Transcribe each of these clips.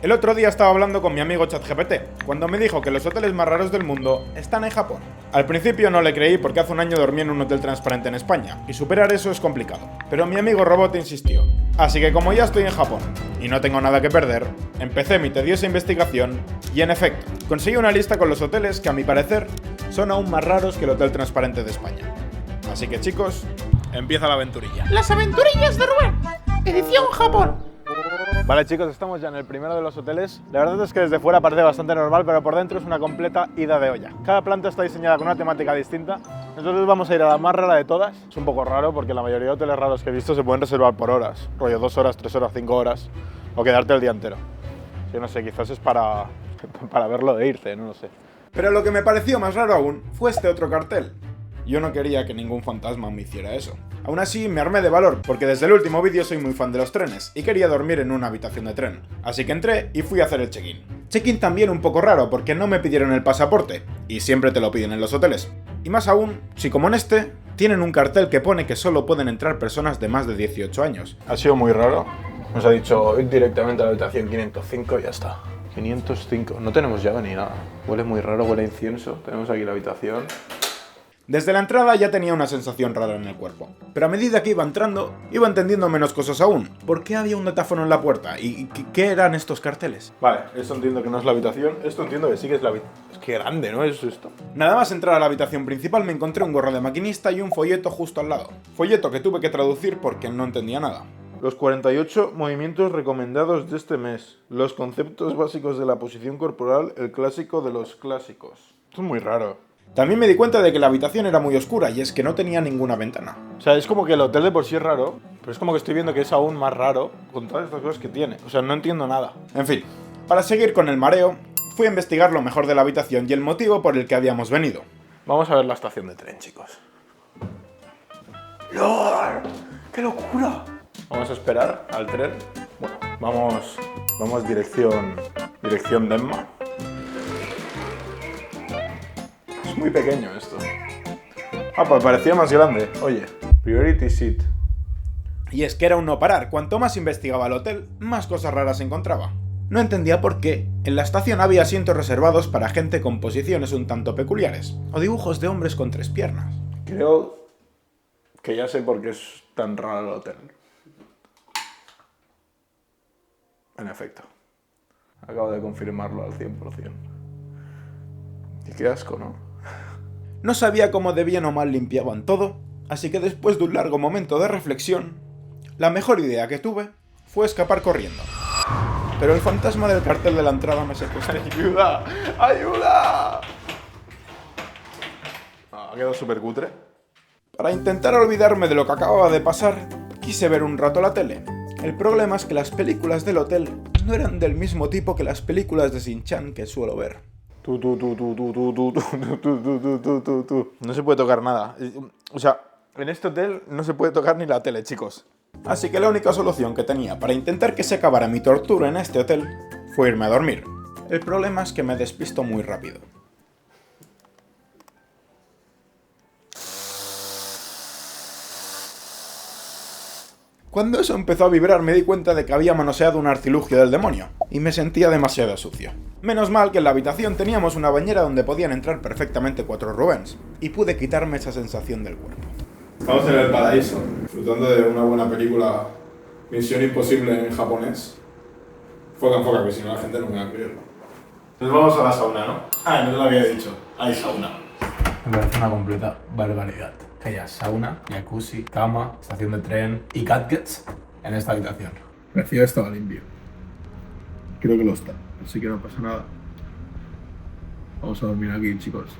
El otro día estaba hablando con mi amigo ChatGPT, cuando me dijo que los hoteles más raros del mundo están en Japón. Al principio no le creí porque hace un año dormí en un hotel transparente en España, y superar eso es complicado. Pero mi amigo Robot insistió. Así que como ya estoy en Japón, y no tengo nada que perder, empecé mi tediosa investigación, y en efecto, conseguí una lista con los hoteles que a mi parecer son aún más raros que el hotel transparente de España. Así que chicos, empieza la aventurilla. Las aventurillas de Rubén, edición Japón. Vale chicos, estamos ya en el primero de los hoteles. La verdad es que desde fuera parece bastante normal, pero por dentro es una completa ida de olla. Cada planta está diseñada con una temática distinta. Nosotros vamos a ir a la más rara de todas. Es un poco raro porque la mayoría de hoteles raros que he visto se pueden reservar por horas. Rollo 2 horas, 3 horas, 5 horas. O quedarte el día entero. Yo no sé, quizás es para verlo de irte, no lo sé. Pero lo que me pareció más raro aún fue este otro cartel. Yo no quería que ningún fantasma me hiciera eso. Aún así, me armé de valor, porque desde el último vídeo soy muy fan de los trenes, y quería dormir en una habitación de tren. Así que entré y fui a hacer el check-in. Check-in también un poco raro, porque no me pidieron el pasaporte, y siempre te lo piden en los hoteles. Y más aún, si como en este, tienen un cartel que pone que solo pueden entrar personas de más de 18 años. Ha sido muy raro. Nos ha dicho ir directamente a la habitación 505 y ya está. 505. No tenemos llave ni nada. Huele muy raro, huele a incienso. Tenemos aquí la habitación. Desde la entrada ya tenía una sensación rara en el cuerpo, pero a medida que iba entrando, iba entendiendo menos cosas aún. ¿Por qué había un datáfono en la puerta? ¿Y qué eran estos carteles? Vale, esto entiendo que no es la habitación, esto entiendo que sí que es la habitación. Es que grande, ¿no? Es esto. Nada más entrar a la habitación principal me encontré un gorro de maquinista y un folleto justo al lado. Folleto que tuve que traducir porque no entendía nada. Los 48 movimientos recomendados de este mes. Los conceptos básicos de la posición corporal, el clásico de los clásicos. Esto es muy raro. También me di cuenta de que la habitación era muy oscura y es que no tenía ninguna ventana. O sea, es como que el hotel de por sí es raro, pero es como que estoy viendo que es aún más raro con todas estas cosas que tiene. O sea, no entiendo nada. En fin, para seguir con el mareo, fui a investigar lo mejor de la habitación y el motivo por el que habíamos venido. Vamos a ver la estación de tren, chicos. ¡Lord! ¡Qué locura! Vamos a esperar al tren. Bueno, vamos dirección Denma. Es muy pequeño esto. Ah, pues parecía más grande. Oye, Priority Seat. Y es que era un no parar. Cuanto más investigaba el hotel, más cosas raras encontraba. No entendía por qué en la estación había asientos reservados para gente con posiciones un tanto peculiares, o dibujos de hombres con 3 piernas. Creo que ya sé por qué es tan raro el hotel. En efecto. Acabo de confirmarlo al 100%. Y qué asco, ¿no? No sabía cómo de bien o mal limpiaban todo, así que después de un largo momento de reflexión, la mejor idea que tuve fue escapar corriendo. Pero el fantasma del cartel de la entrada me secuestró. ¡Ayuda! ¡Ayuda! Ha quedado súper cutre. Para intentar olvidarme de lo que acababa de pasar, quise ver un rato la tele. El problema es que las películas del hotel no eran del mismo tipo que las películas de Shin-Chan que suelo ver. No se puede tocar nada. O sea, en este hotel no se puede tocar ni la tele, chicos. Así que la única solución que tenía para intentar que se acabara mi tortura en este hotel fue irme a dormir. El problema es que me despisto muy rápido. Cuando eso empezó a vibrar me di cuenta de que había manoseado un artilugio del demonio, y me sentía demasiado sucio. Menos mal que en la habitación teníamos una bañera donde podían entrar perfectamente 4 Rubens, y pude quitarme esa sensación del cuerpo. Estamos en el paraíso, disfrutando de una buena película Misión Imposible en japonés. Enfoca, que si no la gente no me va a creerlo. Entonces vamos a la sauna, ¿no? Ah, no te lo había dicho, hay sauna. Me parece una completa barbaridad. Que haya sauna, jacuzzi, cama, estación de tren y gadgets en esta habitación. Parecía que estaba limpio. Creo que lo está, así que no pasa nada. Vamos a dormir aquí, chicos.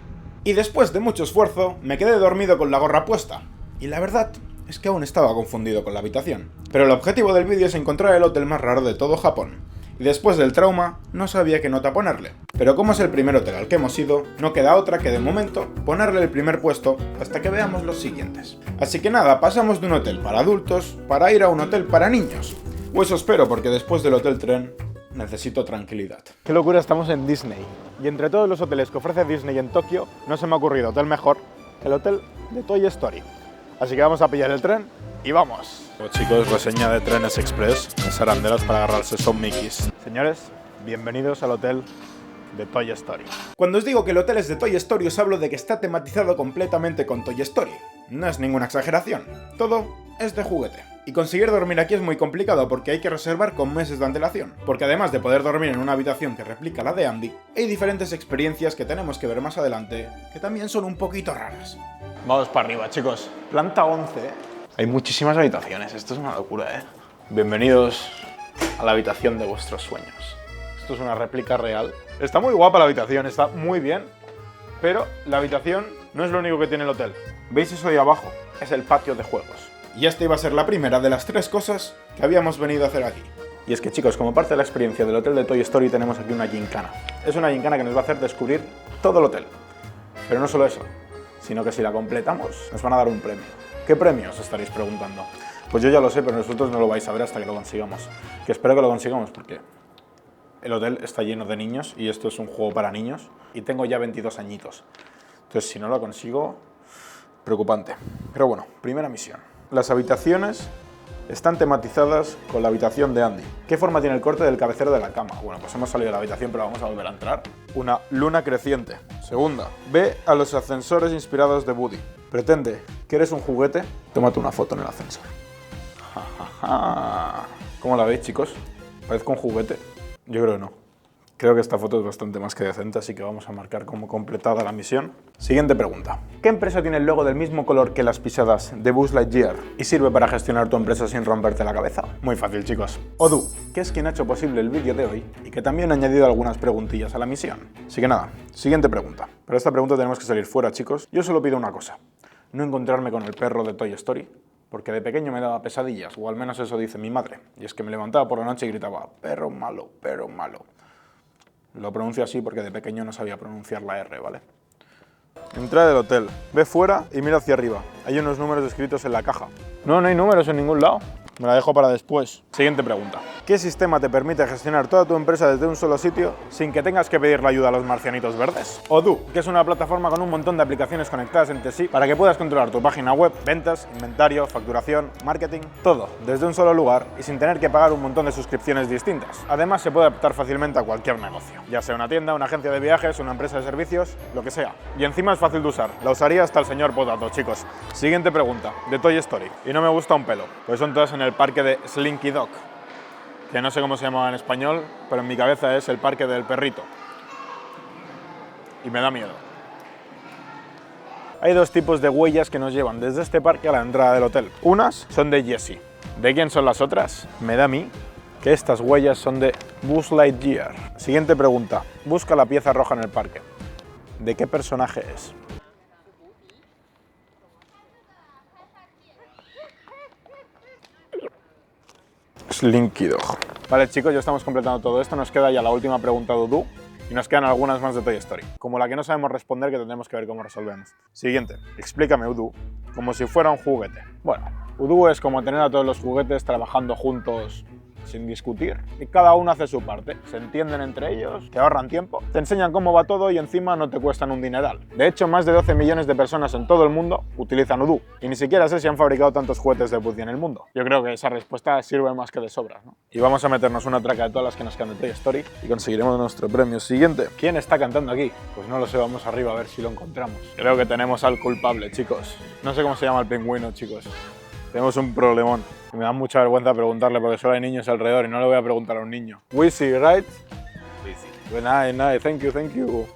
Y después de mucho esfuerzo, me quedé dormido con la gorra puesta. Y la verdad es que aún estaba confundido con la habitación. Pero el objetivo del vídeo es encontrar el hotel más raro de todo Japón. Y después del trauma, no sabía qué nota ponerle. Pero como es el primer hotel al que hemos ido, no queda otra que de momento ponerle el primer puesto hasta que veamos los siguientes. Así que nada, pasamos de un hotel para adultos para ir a un hotel para niños. O eso espero, porque después del hotel tren necesito tranquilidad. Qué locura, estamos en Disney. Y entre todos los hoteles que ofrece Disney en Tokio, no se me ha ocurrido hotel mejor que el hotel de Toy Story. Así que vamos a pillar el tren y vamos. Chicos, reseña de Trenes Express. Las arandelas para agarrarse son Mickeys. Señores, Bienvenidos al hotel de Toy Story. Cuando os digo que el hotel es de Toy Story, os hablo de que está tematizado completamente con Toy Story. No es ninguna exageración, todo es de juguete. Y conseguir dormir aquí es muy complicado porque hay que reservar con meses de antelación. Porque además de poder dormir en una habitación que replica la de Andy, hay diferentes experiencias que tenemos que ver más adelante que también son un poquito raras. Vamos para arriba, chicos. Planta 11, ¿eh? Hay muchísimas habitaciones, esto es una locura, ¿eh? Bienvenidos a la habitación de vuestros sueños. Esto es una réplica real. Está muy guapa la habitación, está muy bien, pero la habitación no es lo único que tiene el hotel. ¿Veis eso de abajo? Es el patio de juegos. Y esta iba a ser la primera de las 3 cosas que habíamos venido a hacer aquí. Y es que, chicos, como parte de la experiencia del hotel de Toy Story tenemos aquí una gincana. Es una gincana que nos va a hacer descubrir todo el hotel. Pero no solo eso, sino que si la completamos nos van a dar un premio. ¿Qué premio? Os estaréis preguntando. Pues yo ya lo sé, pero vosotros no lo vais a ver hasta que lo consigamos. Que espero que lo consigamos porque el hotel está lleno de niños y esto es un juego para niños y tengo ya 22 añitos. Entonces, si no lo consigo, preocupante. Pero bueno, primera misión. Las habitaciones están tematizadas con la habitación de Andy. ¿Qué forma tiene el corte del cabecero de la cama? Bueno, pues hemos salido de la habitación, pero vamos a volver a entrar. Una luna creciente. Segunda, ve a los ascensores inspirados de Woody. Pretende que eres un juguete, tómate una foto en el ascensor. ¿Cómo la veis, chicos? ¿Parezco un juguete? Yo creo que no. Creo que esta foto es bastante más que decente, así que vamos a marcar como completada la misión. Siguiente pregunta. ¿Qué empresa tiene el logo del mismo color que las pisadas de Buzz Lightyear y sirve para gestionar tu empresa sin romperte la cabeza? Muy fácil, chicos. Odoo, que es quien ha hecho posible el vídeo de hoy y que también ha añadido algunas preguntillas a la misión. Así que nada, siguiente pregunta. Para esta pregunta tenemos que salir fuera, chicos. Yo solo pido una cosa. No encontrarme con el perro de Toy Story, porque de pequeño me daba pesadillas, o al menos eso dice mi madre. Y es que me levantaba por la noche y gritaba, perro malo, perro malo. Lo pronuncio así porque de pequeño no sabía pronunciar la R, ¿vale? Entrada del hotel. Ve fuera y mira hacia arriba. Hay unos números escritos en la caja. No hay números en ningún lado. Me la dejo para después. Siguiente pregunta. ¿Qué sistema te permite gestionar toda tu empresa desde un solo sitio sin que tengas que pedirle ayuda a los marcianitos verdes? Odoo, que es una plataforma con un montón de aplicaciones conectadas entre sí para que puedas controlar tu página web, ventas, inventario, facturación, marketing, todo desde un solo lugar y sin tener que pagar un montón de suscripciones distintas. Además, se puede adaptar fácilmente a cualquier negocio, ya sea una tienda, una agencia de viajes, una empresa de servicios, lo que sea. Y encima es fácil de usar. La usaría hasta el señor Potato, chicos. Siguiente pregunta, de Toy Story. Y no me gusta un pelo, pues son todas en el parque de Slinky Dog, que no sé cómo se llama en español, pero en mi cabeza es el parque del perrito. Y me da miedo. Hay 2 tipos de huellas que nos llevan desde este parque a la entrada del hotel. Unas son de Jessie. ¿De quién son las otras? Me da a mí que estas huellas son de Buzz Lightyear. Siguiente pregunta. Busca la pieza roja en el parque. ¿De qué personaje es? Slinky Dog. Vale, chicos, ya estamos completando todo esto. Nos queda ya la última pregunta de Odoo y nos quedan algunas más de Toy Story, como la que no sabemos responder, que tendremos que ver cómo resolvemos. Siguiente, explícame Odoo como si fuera un juguete. Bueno, Odoo es como tener a todos los juguetes trabajando juntos sin discutir y cada uno hace su parte. Se entienden entre ellos, te ahorran tiempo, te enseñan cómo va todo y encima no te cuestan un dineral. De hecho, más de 12 millones de personas en todo el mundo utilizan Odoo y ni siquiera sé si han fabricado tantos juguetes de Woody en el mundo. Yo creo que esa respuesta sirve más que de sobra, ¿no? Y vamos a meternos una traca de todas las que nos quedan de Toy Story y conseguiremos nuestro premio. Siguiente. ¿Quién está cantando aquí? Pues no lo sé, vamos arriba a ver si lo encontramos. Creo que tenemos al culpable, chicos. No sé cómo se llama el pingüino, chicos. Tenemos un problemón. Me da mucha vergüenza preguntarle porque solo hay niños alrededor y no le voy a preguntar a un niño. Wizzy, right? Wizzy. Nice, thank you.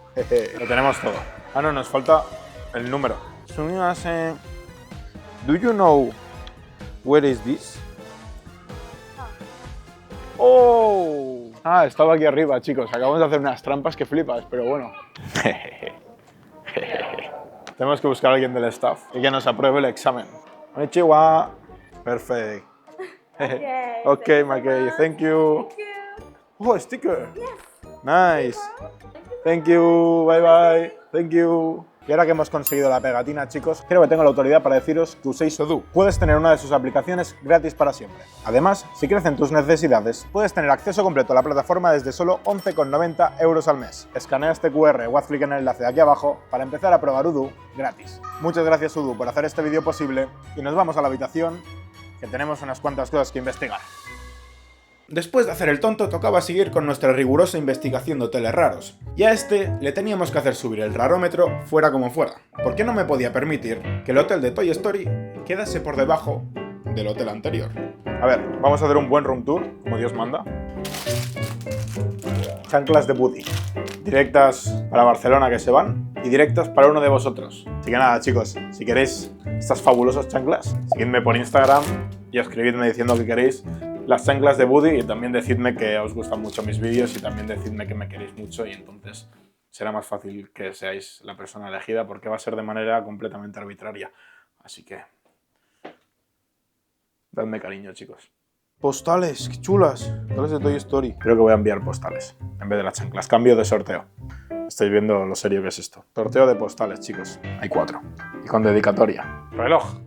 Lo tenemos todo. Ah, no, nos falta el número. Do you know where is this? Oh! Ah, estaba aquí arriba, chicos. Acabamos de hacer unas trampas que flipas, pero bueno. Tenemos que buscar a alguien del staff y que nos apruebe el examen. Konnichiwa. Perfect. Okay, Makei. Thank you. Oh, sticker. Nice. Thank you. Bye bye. Thank you. Y ahora que hemos conseguido la pegatina, chicos, creo que tengo la autoridad para deciros que uséis Odoo. Puedes tener una de sus aplicaciones gratis para siempre. Además, si crecen tus necesidades, puedes tener acceso completo a la plataforma desde solo 11,90 € al mes. Escanea este QR o haz clic en el enlace de aquí abajo para empezar a probar Odoo gratis. Muchas gracias, Odoo, por hacer este vídeo posible y nos vamos a la habitación, que tenemos unas cuantas cosas que investigar. Después de hacer el tonto, tocaba seguir con nuestra rigurosa investigación de hoteles raros. Y a este le teníamos que hacer subir el rarómetro fuera como fuera, porque no me podía permitir que el hotel de Toy Story quedase por debajo del hotel anterior. A ver, vamos a hacer un buen room tour, como Dios manda. Chanclas de Woody. Directas para Barcelona que se van y directas para uno de vosotros. Así que nada, chicos, si queréis estas fabulosas chanclas, seguidme por Instagram y escribidme diciendo que queréis las chanclas de Woody y también decidme que os gustan mucho mis vídeos y también decidme que me queréis mucho y entonces será más fácil que seáis la persona elegida porque va a ser de manera completamente arbitraria. Así que dadme cariño, chicos. Postales, qué chulas. Postales de Toy Story. Creo que voy a enviar postales en vez de las chanclas. Cambio de sorteo. Estáis viendo lo serio que es esto. Sorteo de postales, chicos. Hay 4. Y con dedicatoria. Reloj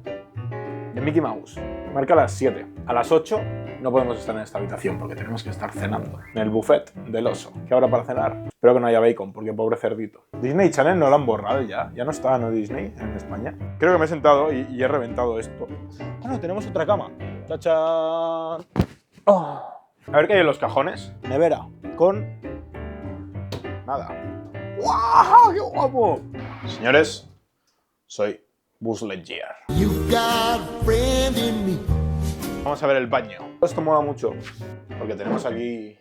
de Mickey Mouse. Marca las 7. A las 8 no podemos estar en esta habitación porque tenemos que estar cenando. En el buffet del oso. ¿Qué habrá para cenar? Espero que no haya bacon porque pobre cerdito. Disney Channel no lo han borrado ya. Ya no está, ¿no? Disney en España. Creo que me he sentado y he reventado esto. Bueno, tenemos otra cama. ¡Tachán! Oh. A ver qué hay en los cajones. Nevera. Con... nada. ¡Guau! ¡Qué guapo! Señores, soy Buzz Lightyear. Vamos a ver el baño. Esto mola mucho porque tenemos aquí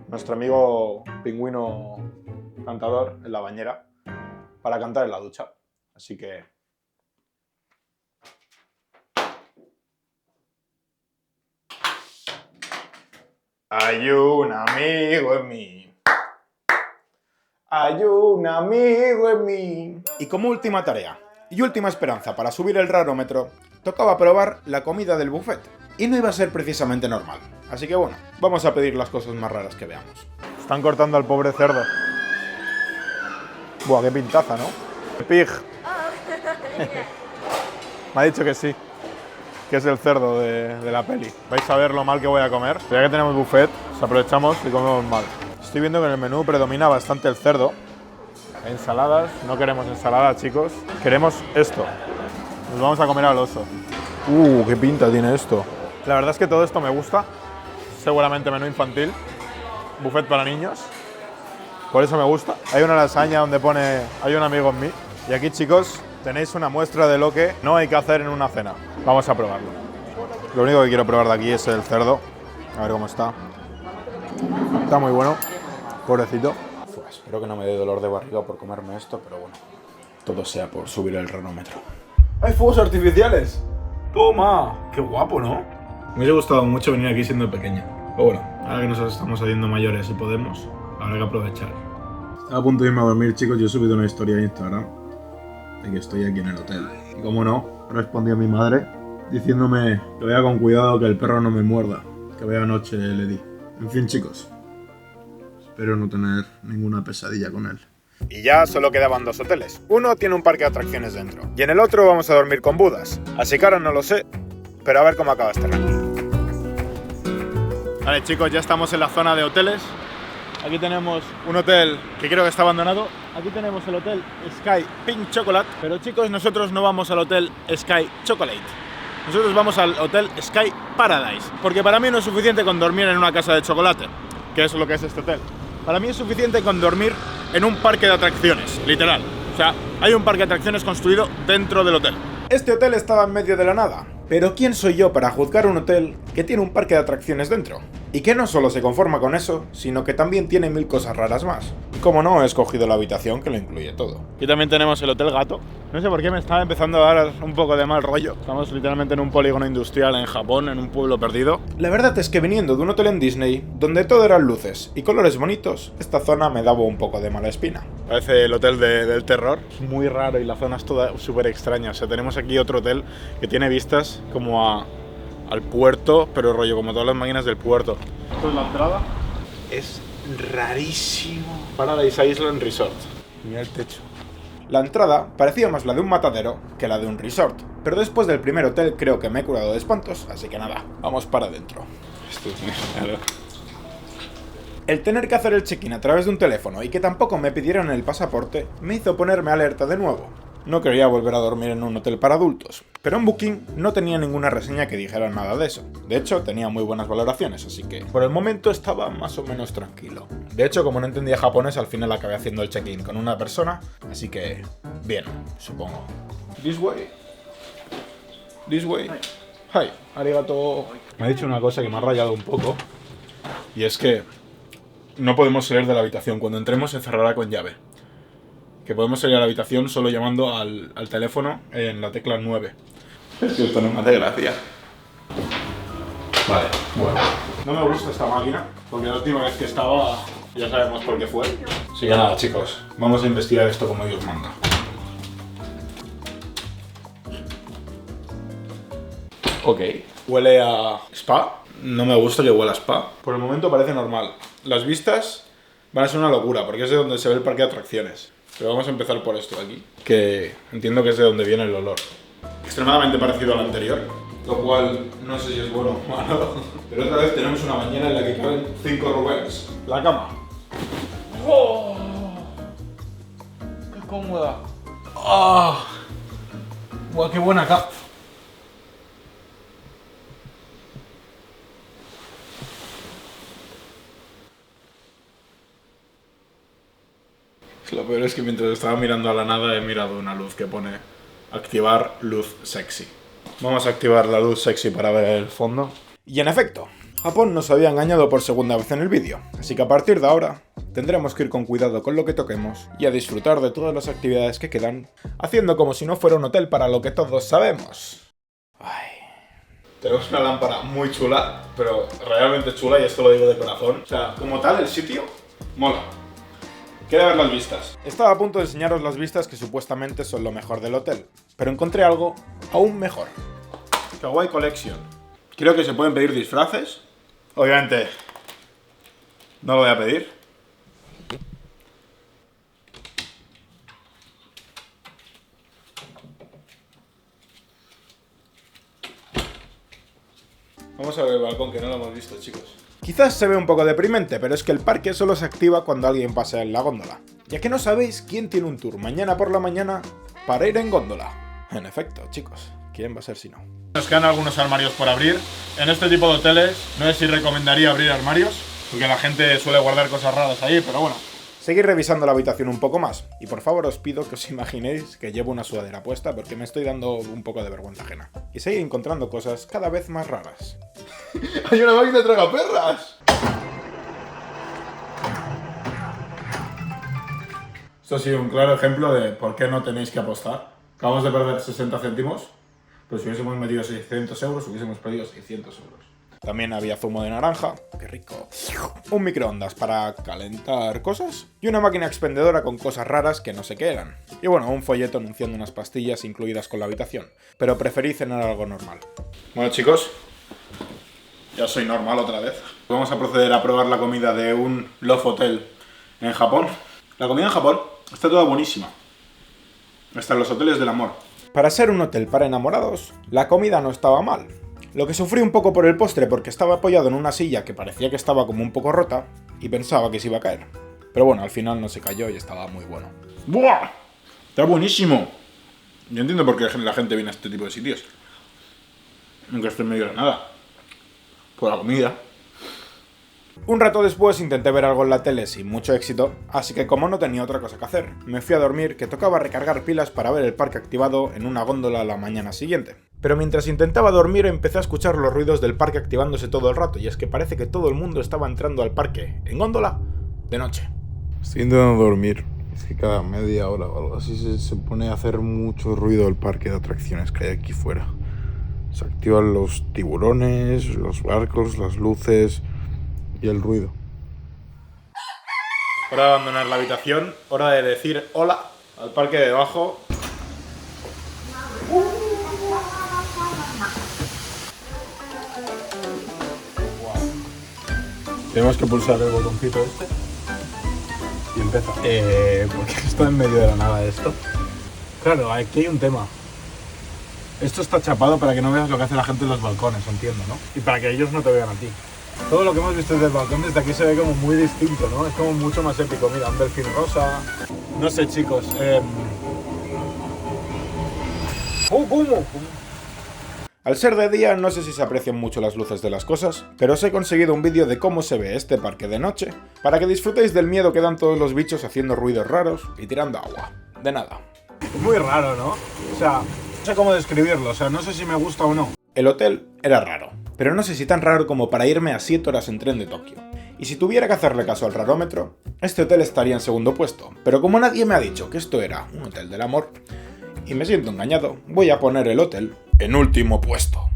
nuestro amigo pingüino cantador en la bañera para cantar en la ducha. Así que... hay un amigo en mí. Hay un amigo en mí. Y como última tarea y última esperanza para subir el rarómetro, tocaba probar la comida del buffet. Y no iba a ser precisamente normal. Así que bueno, vamos a pedir las cosas más raras que veamos. Están cortando al pobre cerdo. Buah, qué pintaza, ¿no? Pig. Me ha dicho que sí. Que es el cerdo de la peli. Vais a ver lo mal que voy a comer. Ya que tenemos buffet, pues aprovechamos y comemos mal. Estoy viendo que en el menú predomina bastante el cerdo. Ensaladas. No queremos ensalada, chicos. Queremos esto. Nos vamos a comer al oso. Qué pinta tiene esto. La verdad es que todo esto me gusta. Seguramente menú infantil. Buffet para niños. Por eso me gusta. Hay una lasaña donde pone hay un amigo en mí. Y aquí, chicos, tenéis una muestra de lo que no hay que hacer en una cena. Vamos a probarlo. Lo único que quiero probar de aquí es el cerdo. A ver cómo está. Está muy bueno. Pobrecito. Espero que no me dé dolor de barriga por comerme esto, pero bueno. Todo sea por subir el rarómetro. ¡Hay fuegos artificiales! ¡Toma! ¡Qué guapo!, ¿no? Me hubiese gustado mucho venir aquí siendo pequeño. Pero bueno, ahora que nos estamos haciendo mayores y podemos, habrá que aprovechar. Estaba a punto de irme a dormir, chicos. Yo he subido una historia en Instagram de que estoy aquí en el hotel. Y como no, respondió a mi madre diciéndome que vaya con cuidado, que el perro no me muerda. Que vaya anoche le di. En fin, chicos. Espero no tener ninguna pesadilla con él. Y ya solo quedaban 2 hoteles. Uno tiene un parque de atracciones dentro. Y en el otro vamos a dormir con Budas. Así que ahora no lo sé, pero a ver cómo acaba este ranking. Vale, chicos, ya estamos en la zona de hoteles. Aquí tenemos un hotel que creo que está abandonado. Aquí tenemos el hotel Sky Pink Chocolate. Pero chicos, nosotros no vamos al hotel Sky Chocolate. Nosotros vamos al hotel Sky Paradise. Porque para mí no es suficiente con dormir en una casa de chocolate, que es lo que es este hotel. Para mí es suficiente con dormir en un parque de atracciones, literal. O sea, hay un parque de atracciones construido dentro del hotel. Este hotel estaba en medio de la nada. Pero ¿quién soy yo para juzgar un hotel que tiene un parque de atracciones dentro? Y que no solo se conforma con eso, sino que también tiene 1000 cosas raras más. Y como no, he escogido la habitación que lo incluye todo. Aquí también tenemos el Hotel Gato. No sé por qué me estaba empezando a dar un poco de mal rollo. Estamos literalmente en un polígono industrial en Japón, en un pueblo perdido. La verdad es que viniendo de un hotel en Disney, donde todo eran luces y colores bonitos, esta zona me daba un poco de mala espina. Parece el hotel del terror. Es muy raro y la zona es toda súper extraña. O sea, tenemos aquí otro hotel que tiene vistas como al puerto, pero rollo como todas las máquinas del puerto. Esto es la entrada. Es rarísimo. Paradise Island Resort. Mira el techo. La entrada parecía más la de un matadero que la de un resort, pero después del primer hotel creo que me he curado de espantos, así que nada, vamos para adentro. Esto tiene claro. El tener que hacer el check-in a través de un teléfono y que tampoco me pidieran el pasaporte me hizo ponerme alerta de nuevo. No quería volver a dormir en un hotel para adultos, pero en Booking no tenía ninguna reseña que dijera nada de eso. De hecho, tenía muy buenas valoraciones, así que por el momento estaba más o menos tranquilo. De hecho, como no entendía japonés, al final acabé haciendo el check-in con una persona, así que bien, supongo. This way. This way. Hi, arigato. Me ha dicho una cosa que me ha rayado un poco, y es que no podemos salir de la habitación. Cuando entremos se cerrará con llave. Que podemos salir a la habitación solo llamando al teléfono en la tecla 9. Es que esto no me hace gracia. Vale, bueno. No me gusta esta máquina, porque la última vez que estaba ya sabemos por qué fue. Así que nada, chicos, vamos a investigar esto como Dios manda. Ok. Huele a spa. No me gusta que huela a spa. Por el momento parece normal. Las vistas van a ser una locura, porque es de donde se ve el parque de atracciones. Pero vamos a empezar por esto de aquí, que entiendo que es de donde viene el olor. Extremadamente parecido al anterior, lo cual no sé si es bueno o malo. Pero otra vez tenemos una bañera en la que caben 5 Rubens. La cama. ¡Oh! ¡Qué cómoda! ¡Oh! ¡Buah, qué buena cama! Lo peor es que mientras estaba mirando a la nada he mirado una luz que pone activar luz sexy. Vamos a activar la luz sexy para ver el fondo. Y en efecto, Japón nos había engañado por segunda vez en el vídeo, así que a partir de ahora tendremos que ir con cuidado con lo que toquemos y a disfrutar de todas las actividades que quedan, haciendo como si no fuera un hotel para lo que todos sabemos. Ay. Tenemos una lámpara muy chula, pero realmente chula, y esto lo digo de corazón. O sea, como tal, el sitio mola. Queda ver las vistas. Estaba a punto de enseñaros las vistas que supuestamente son lo mejor del hotel, pero encontré algo aún mejor. Kawaii Collection. Creo que se pueden pedir disfraces. Obviamente, no lo voy a pedir. Vamos a ver el balcón, que no lo hemos visto, chicos. Quizás se ve un poco deprimente, pero es que el parque solo se activa cuando alguien pasa en la góndola. Ya que no sabéis quién tiene un tour mañana por la mañana para ir en góndola. En efecto, chicos, ¿quién va a ser si no? Nos quedan algunos armarios por abrir. En este tipo de hoteles no sé si recomendaría abrir armarios, porque la gente suele guardar cosas raras ahí, pero bueno. Seguid revisando la habitación un poco más, y por favor os pido que os imaginéis que llevo una sudadera puesta porque me estoy dando un poco de vergüenza ajena. Y seguid encontrando cosas cada vez más raras. ¡Hay una máquina de tragaperras! Esto ha sido un claro ejemplo de por qué no tenéis que apostar. Acabamos de perder 60 céntimos, pero si hubiésemos metido 600 euros, hubiésemos perdido 600 euros. También había zumo de naranja, qué rico. Un microondas para calentar cosas. Y una máquina expendedora con cosas raras que no sé qué eran. Y bueno, un folleto anunciando unas pastillas incluidas con la habitación. Pero preferí cenar algo normal. Bueno, chicos, ya soy normal otra vez. Vamos a proceder a probar la comida de un Love Hotel en Japón. La comida en Japón está toda buenísima. Hasta en los hoteles del amor. Para ser un hotel para enamorados, la comida no estaba mal. Lo que sufrí un poco por el postre porque estaba apoyado en una silla que parecía que estaba como un poco rota y pensaba que se iba a caer. Pero bueno, al final no se cayó y estaba muy bueno. ¡Buah! Está buenísimo. Yo entiendo por qué la gente viene a este tipo de sitios. Nunca estoy en medio de nada. Por la comida. Un rato después intenté ver algo en la tele sin mucho éxito, así que como no tenía otra cosa que hacer, me fui a dormir, que tocaba recargar pilas para ver el parque activado en una góndola la mañana siguiente. Pero mientras intentaba dormir empecé a escuchar los ruidos del parque activándose todo el rato, y es que parece que todo el mundo estaba entrando al parque en góndola de noche. Estoy intentando dormir. Es que cada media hora o algo así se pone a hacer mucho ruido el parque de atracciones que hay aquí fuera. Se activan los tiburones, los barcos, las luces y el ruido. Hora de abandonar la habitación, hora de decir hola al parque de debajo. Tenemos que pulsar el botoncito este y empieza. ¿Por qué está en medio de la nada esto? Claro, aquí hay un tema. Esto está chapado para que no veas lo que hace la gente en los balcones, entiendo, ¿no? Y para que ellos no te vean a ti. Todo lo que hemos visto desde el balcón desde aquí se ve como muy distinto, ¿no? Es como mucho más épico. Mira, un delfín rosa. No sé, chicos. Al ser de día, no sé si se aprecian mucho las luces de las cosas, pero os he conseguido un vídeo de cómo se ve este parque de noche, para que disfrutéis del miedo que dan todos los bichos haciendo ruidos raros y tirando agua. De nada. Muy raro, ¿no? O sea, no sé cómo describirlo, o sea, no sé si me gusta o no. El hotel era raro, pero no sé si tan raro como para irme a 7 horas en tren de Tokio. Y si tuviera que hacerle caso al rarómetro, este hotel estaría en segundo puesto, pero como nadie me ha dicho que esto era un hotel del amor, y me siento engañado, voy a poner el hotel en último puesto.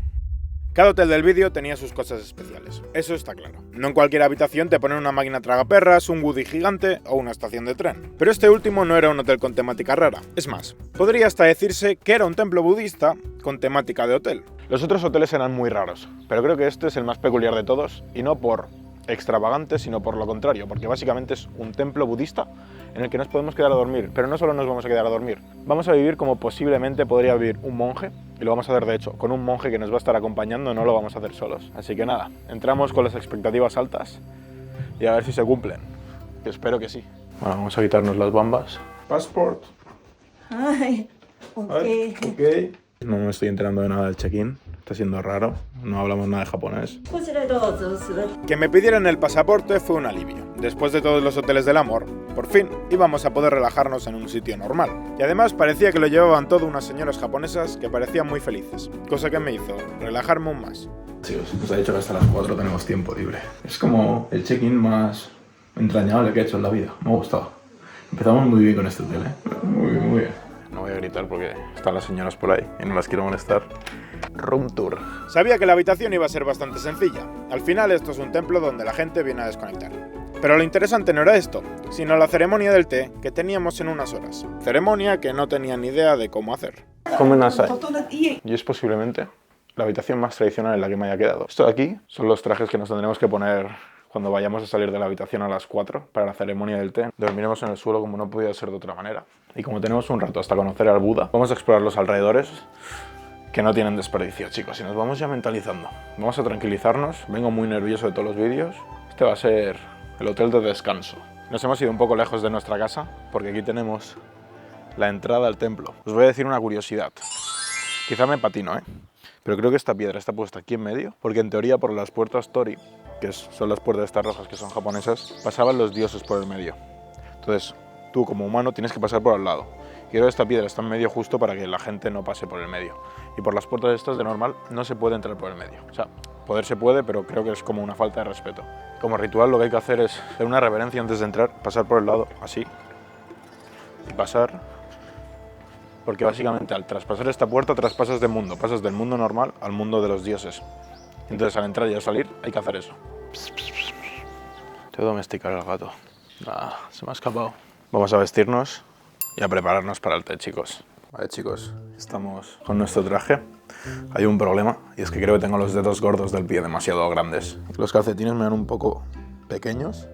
Cada hotel del vídeo tenía sus cosas especiales, eso está claro. No en cualquier habitación te ponen una máquina tragaperras, un Woody gigante o una estación de tren. Pero este último no era un hotel con temática rara. Es más, podría hasta decirse que era un templo budista con temática de hotel. Los otros hoteles eran muy raros, pero creo que este es el más peculiar de todos, y no por extravagante, sino por lo contrario, porque básicamente es un templo budista en el que nos podemos quedar a dormir, pero no solo nos vamos a quedar a dormir, vamos a vivir como posiblemente podría vivir un monje, y lo vamos a hacer de hecho, con un monje que nos va a estar acompañando, no lo vamos a hacer solos. Así que nada, entramos con las expectativas altas y a ver si se cumplen, que espero que sí. Bueno, vamos a quitarnos las bambas. Passport. Ay, ok. Ok. No me estoy enterando de nada del check-in, está siendo raro, no hablamos nada de japonés. Que me pidieran el pasaporte fue un alivio. Después de todos los hoteles del amor, por fin íbamos a poder relajarnos en un sitio normal. Y además parecía que lo llevaban todo unas señoras japonesas que parecían muy felices, cosa que me hizo relajarme aún más. Chicos, nos ha dicho que hasta las 4 tenemos tiempo libre. Es como el check-in más entrañable que he hecho en la vida, me ha gustado. Empezamos muy bien con este hotel, muy bien, muy bien. No voy a gritar porque están las señoras por ahí y no las quiero molestar. Room tour. Sabía que la habitación iba a ser bastante sencilla. Al final esto es un templo donde la gente viene a desconectar. Pero lo interesante no era esto, sino la ceremonia del té que teníamos en unas horas. Ceremonia que no tenía ni idea de cómo hacer. Come Nasai. Y es posiblemente la habitación más tradicional en la que me haya quedado. Esto de aquí son los trajes que nos tendremos que poner cuando vayamos a salir de la habitación a las 4 para la ceremonia del té. Dormiremos en el suelo como no podía ser de otra manera. Y como tenemos un rato hasta conocer al Buda, vamos a explorar los alrededores que no tienen desperdicio, chicos. Y nos vamos ya mentalizando. Vamos a tranquilizarnos. Vengo muy nervioso de todos los vídeos. Este va a ser el hotel de descanso. Nos hemos ido un poco lejos de nuestra casa porque aquí tenemos la entrada al templo. Os voy a decir una curiosidad. Quizá me patino, pero creo que esta piedra está puesta aquí en medio porque en teoría por las puertas Tori, que son las puertas estas rojas que son japonesas, pasaban los dioses por el medio. Entonces, tú como humano tienes que pasar por al lado. Y creo que esta piedra está en medio justo para que la gente no pase por el medio. Y por las puertas estas de normal no se puede entrar por el medio. O sea, poder se puede, pero creo que es como una falta de respeto. Como ritual lo que hay que hacer es hacer una reverencia antes de entrar, pasar por el lado, así. Y pasar. Porque básicamente al traspasar esta puerta traspasas de mundo. Pasas del mundo normal al mundo de los dioses. Entonces al entrar y al salir hay que hacer eso. Tengo que domesticar al gato. Ah, se me ha escapado. Vamos a vestirnos y a prepararnos para el té, chicos. Vale, chicos, estamos con nuestro traje. Hay un problema y es que creo que tengo los dedos gordos del pie demasiado grandes. Los calcetines me dan un poco pequeños.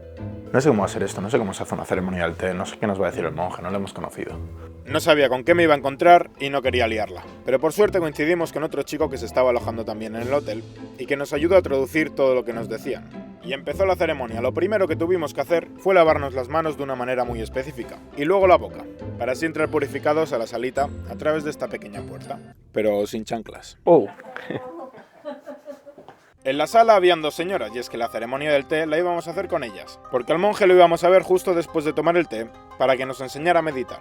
No sé cómo hacer esto, no sé cómo se hace una ceremonia del té, no sé qué nos va a decir el monje, no lo hemos conocido. No sabía con qué me iba a encontrar y no quería liarla. Pero por suerte coincidimos con otro chico que se estaba alojando también en el hotel y que nos ayudó a traducir todo lo que nos decían. Y empezó la ceremonia. Lo primero que tuvimos que hacer fue lavarnos las manos de una manera muy específica. Y luego la boca, para así entrar purificados a la salita a través de esta pequeña puerta. Pero sin chanclas. ¡Oh! En la sala habían dos señoras, y es que la ceremonia del té la íbamos a hacer con ellas, porque al monje lo íbamos a ver justo después de tomar el té, para que nos enseñara a meditar.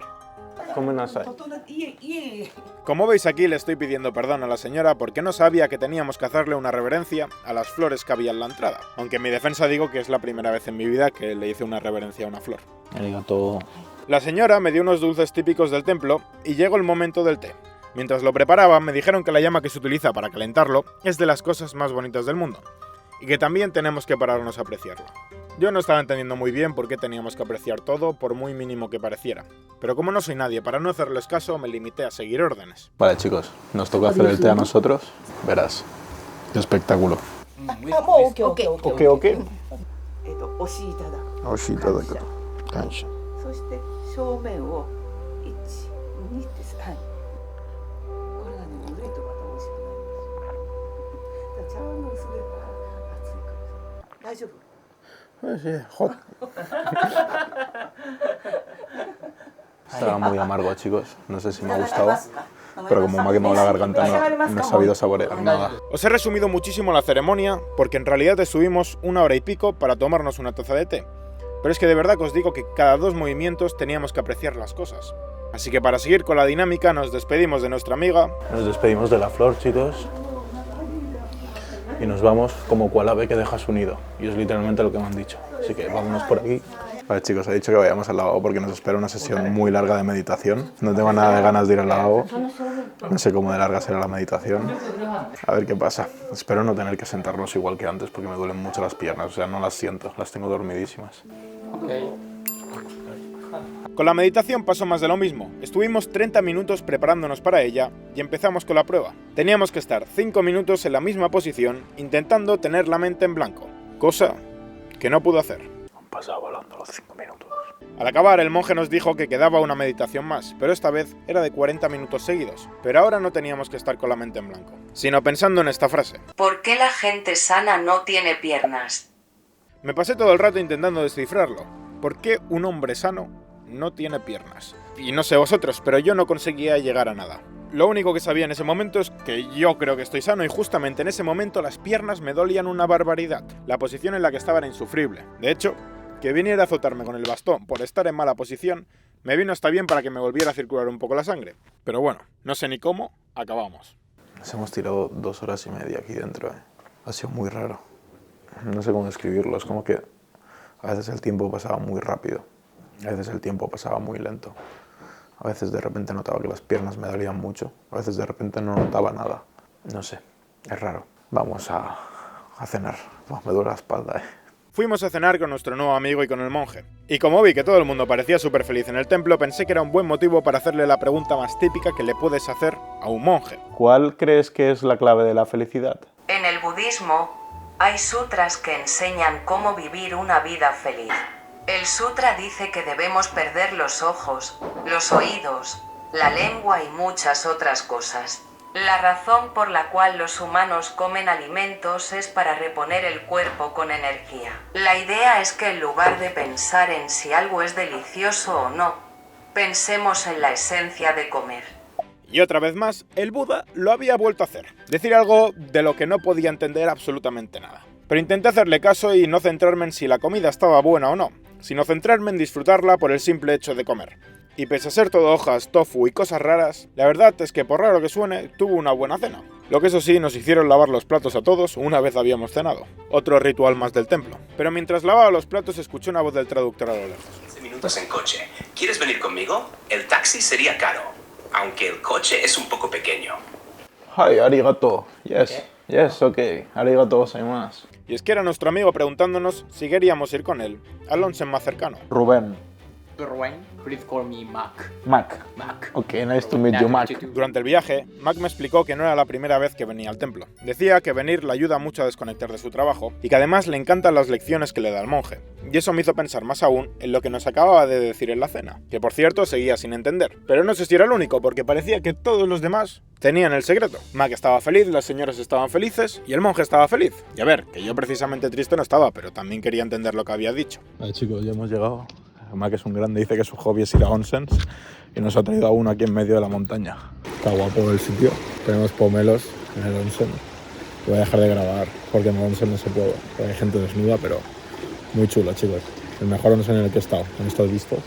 Come Nasai. Como veis aquí le estoy pidiendo perdón a la señora porque no sabía que teníamos que hacerle una reverencia a las flores que había en la entrada, aunque en mi defensa digo que es la primera vez en mi vida que le hice una reverencia a una flor. Arigato. La señora me dio unos dulces típicos del templo y llegó el momento del té. Mientras lo preparaba, me dijeron que la llama que se utiliza para calentarlo es de las cosas más bonitas del mundo, y que también tenemos que pararnos a apreciarla. Yo no estaba entendiendo muy bien por qué teníamos que apreciar todo, por muy mínimo que pareciera, pero como no soy nadie para no hacerles caso, me limité a seguir órdenes. Vale, chicos, nos toca hacer el té a nosotros. Verás, qué espectáculo. Ok. Oshita da kato. Kansha. Estaba muy amargo, chicos. No sé si me ha gustado. pero como me ha quemado la garganta no he sabido saborear nada. Os he resumido muchísimo la ceremonia, porque en realidad estuvimos 1 hora y pico para tomarnos una taza de té. Pero es que de verdad que os digo que cada 2 movimientos teníamos que apreciar las cosas. Así que para seguir con la dinámica nos despedimos de nuestra amiga. Nos despedimos de la flor, chicos. Y nos vamos como cual ave que deja su nido. Y es literalmente lo que me han dicho. Así que vámonos por aquí. Vale, chicos, he dicho que vayamos al lavabo porque nos espera una sesión muy larga de meditación. No tengo nada de ganas de ir al lavabo. No sé cómo de larga será la meditación. A ver qué pasa. Espero no tener que sentarnos igual que antes porque me duelen mucho las piernas. O sea, no las siento, las tengo dormidísimas. Con la meditación pasó más de lo mismo. Estuvimos 30 minutos preparándonos para ella y empezamos con la prueba. Teníamos que estar 5 minutos en la misma posición intentando tener la mente en blanco. Cosa que no pude hacer. Han pasado volando los 5 minutos. Al acabar, el monje nos dijo que quedaba una meditación más, pero esta vez era de 40 minutos seguidos. Pero ahora no teníamos que estar con la mente en blanco, sino pensando en esta frase. ¿Por qué la gente sana no tiene piernas? Me pasé todo el rato intentando descifrarlo. ¿Por qué un hombre sano no tiene piernas? Y no sé vosotros, pero yo no conseguía llegar a nada. Lo único que sabía en ese momento es que yo creo que estoy sano y justamente en ese momento las piernas me dolían una barbaridad. La posición en la que estaba era insufrible. De hecho, que viniera a azotarme con el bastón por estar en mala posición me vino hasta bien para que me volviera a circular un poco la sangre. Pero bueno, no sé ni cómo, acabamos. Nos hemos tirado 2 horas y media aquí dentro, Ha sido muy raro. No sé cómo describirlo, es como que a veces el tiempo pasaba muy rápido. A veces el tiempo pasaba muy lento. A veces de repente notaba que las piernas me dolían mucho. A veces de repente no notaba nada. No sé, es raro. Vamos a cenar. Me duele la espalda, Fuimos a cenar con nuestro nuevo amigo y con el monje. Y como vi que todo el mundo parecía súper feliz en el templo, pensé que era un buen motivo para hacerle la pregunta más típica que le puedes hacer a un monje. ¿Cuál crees que es la clave de la felicidad? En el budismo hay sutras que enseñan cómo vivir una vida feliz. El sutra dice que debemos perder los ojos, los oídos, la lengua y muchas otras cosas. La razón por la cual los humanos comen alimentos es para reponer el cuerpo con energía. La idea es que en lugar de pensar en si algo es delicioso o no, pensemos en la esencia de comer. Y otra vez más, el Buda lo había vuelto a hacer. Decir algo de lo que no podía entender absolutamente nada. Pero intenté hacerle caso y no centrarme en si la comida estaba buena o no, sino centrarme en disfrutarla por el simple hecho de comer. Y pese a ser todo hojas, tofu y cosas raras, la verdad es que por raro que suene, tuvo una buena cena. Lo que eso sí, nos hicieron lavar los platos a todos una vez habíamos cenado. Otro ritual más del templo. Pero mientras lavaba los platos escuché una voz del traductor a lo lejos. 15 minutos en coche. ¿Quieres venir conmigo? El taxi sería caro, aunque el coche es un poco pequeño. Hi, arigato. Yes, okay. Arigato gozaimasu. Y es que era nuestro amigo preguntándonos si queríamos ir con él al onsen más cercano. Rubén. Please call me Mac. Mac. Ok, nice to meet you, Mac. Durante el viaje, Mac me explicó que no era la primera vez que venía al templo. Decía que venir le ayuda mucho a desconectar de su trabajo y que además le encantan las lecciones que le da el monje. Y eso me hizo pensar más aún en lo que nos acababa de decir en la cena, que por cierto seguía sin entender. Pero no sé si era el único, porque parecía que todos los demás tenían el secreto. Mac estaba feliz, las señoras estaban felices y el monje estaba feliz. Y a ver, que yo precisamente triste no estaba, pero también quería entender lo que había dicho. Vale, chicos, ya hemos llegado. Mac es un grande, dice que su hobby es ir a onsens y nos ha traído a uno aquí en medio de la montaña. Está guapo el sitio. Tenemos pomelos en el onsen. Voy a dejar de grabar porque en el onsen no se puede. Hay gente desnuda, pero muy chulo, chicos. El mejor onsen en el que he estado, con estos vistos.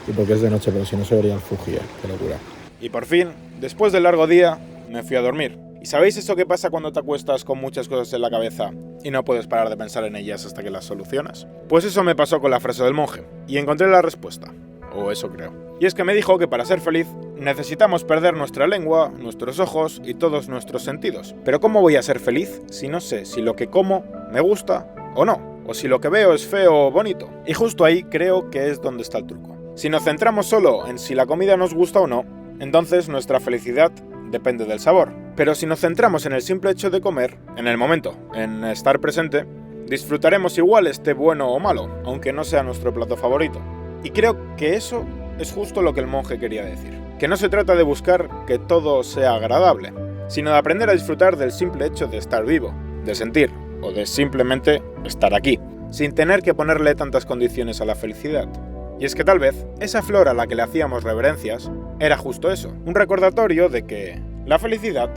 Y porque es de noche, pero si no se vería el Fuji, qué locura. Y por fin, después del largo día, me fui a dormir. ¿Y sabéis eso que pasa cuando te acuestas con muchas cosas en la cabeza y no puedes parar de pensar en ellas hasta que las solucionas? Pues eso me pasó con la frase del monje, y encontré la respuesta. O eso creo. Y es que me dijo que para ser feliz necesitamos perder nuestra lengua, nuestros ojos y todos nuestros sentidos. Pero ¿cómo voy a ser feliz si no sé si lo que como me gusta o no? O si lo que veo es feo o bonito. Y justo ahí creo que es donde está el truco. Si nos centramos solo en si la comida nos gusta o no, entonces nuestra felicidad depende del sabor. Pero si nos centramos en el simple hecho de comer, en el momento, en estar presente, disfrutaremos igual esté bueno o malo, aunque no sea nuestro plato favorito. Y creo que eso es justo lo que el monje quería decir. Que no se trata de buscar que todo sea agradable, sino de aprender a disfrutar del simple hecho de estar vivo, de sentir, o de simplemente estar aquí, sin tener que ponerle tantas condiciones a la felicidad. Y es que tal vez esa flor a la que le hacíamos reverencias era justo eso, un recordatorio de que la felicidad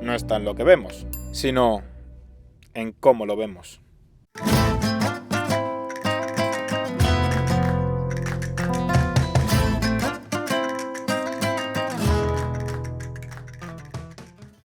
no está en lo que vemos, sino en cómo lo vemos.